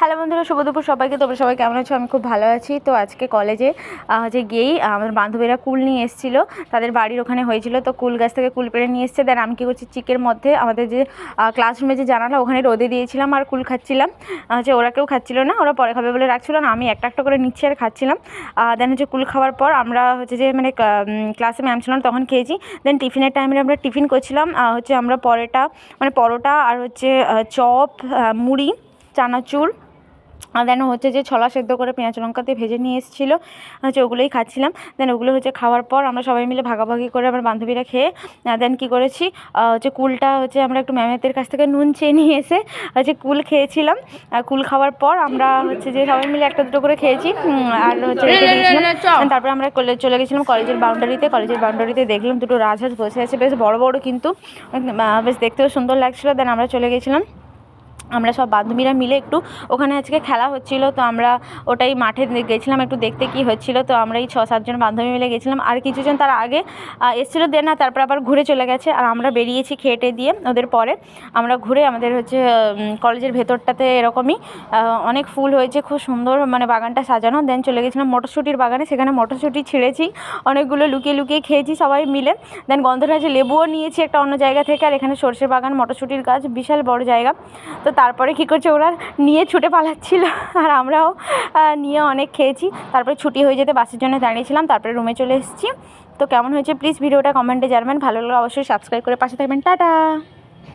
Hello বন্ধুরা, শুভ দুপুর সবাইকে। তোমরা সবাই কেমন আছো? আমি খুব ভালো আছি। তো আজকে কলেজে গিয়েই আমার বান্ধবীরা কুল নিয়ে এসেছিলো, তাদের বাড়ির ওখানে হয়েছিল। তো কুল গাছ থেকে কুল পেড়ে নিয়ে এসছে। দেন আমি কী করছি, চিকের মধ্যে আমাদের যে ক্লাসরুমে যে জানালা ওখানে রোদে দিয়েছিলাম আর কুল খাচ্ছিলাম। ওরা কেউ খাচ্ছিল না, ওরা পরে খাবে বলে রাখছিল না, আমি একটা একটা করে নিচ্ছি আর খাচ্ছিলাম। দেন কুল খাওয়ার পর আমরা ক্লাসে ম্যাম ছিল না তখন খেয়েছি। দেন টিফিনের টাইমে আমরা টিফিন করছিলাম, আমরা পরোটা আর চপ, মুড়ি, চানাচুর, দেন যে ছোলা সেদ্ধ করে পেঁয়াজ লঙ্কা দিয়ে ভেজে নিয়ে এসেছিলো, ওগুলোই খাচ্ছিলাম। দেন ওগুলো খাওয়ার পর আমরা সবাই মিলে ভাগাভাগি করে আমার বান্ধবীরা খেয়ে দেন কী করেছি, কুলটা আমরা একটু ম্যামেদের কাছ থেকে নুন চেয়ে নিয়ে এসে কুল খেয়েছিলাম। কুল খাওয়ার পর আমরা সবাই মিলে একটা দুটো করে খেয়েছি আর রেখে দিয়েছিলাম। তারপরে আমরা চলে গেছিলাম কলেজের বাউন্ডারিতে দেখলাম দুটো রাজহাঁস বসে আছে, বেশ বড় বড়, কিন্তু বেশ দেখতেও সুন্দর লাগছিলো। দেন আমরা চলে গেছিলাম, আমরা সব বান্ধবীরা মিলে একটু ওখানে আজকে খেলা হচ্ছিলো, তো আমরা ওটাই মাঠে গেছিলাম একটু দেখতে কী হচ্ছিলো। তো আমরা এই 6-7 জন বান্ধবী মিলে গেছিলাম, আর কিছুজন তার আগে এসেছিলো। দেন না, তারপর আবার ঘুরে চলে গেছে, আর আমরা বেরিয়েছি খেটে দিয়ে ওদের পরে। আমরা ঘুরে আমাদের কলেজের ভেতরটাতে এরকমই অনেক ফুল হয়েছে, খুব সুন্দর, বাগানটা সাজানো। দেন চলে গেছিলাম মটরশুঁটির বাগানে, সেখানে মটরশুঁটি ছিঁড়েছি, অনেকগুলো লুকিয়ে লুকিয়ে খেয়েছি সবাই মিলে। দেন গন্ধরাজে লেবুও নিয়েছি একটা অন্য জায়গা থেকে, আর এখানে সরষের বাগান, মটরশুঁটির গাছ, বিশাল বড় জায়গা। তো তারপরে কী করছে, ওরা নিয়ে ছুটে পালাচ্ছিল আর আমরাও নিয়ে অনেক খেয়েছি। তারপরে ছুটি হয়ে যেতে বাসের জন্য দাঁড়িয়েছিলাম, তারপরে রুমে চলে এসেছি। তো কেমন হয়েছে প্লিজ ভিডিওটা কমেন্টে জানাবেন, ভালো লাগলে অবশ্যই সাবস্ক্রাইব করে পাশে থাকবেন। টাটা।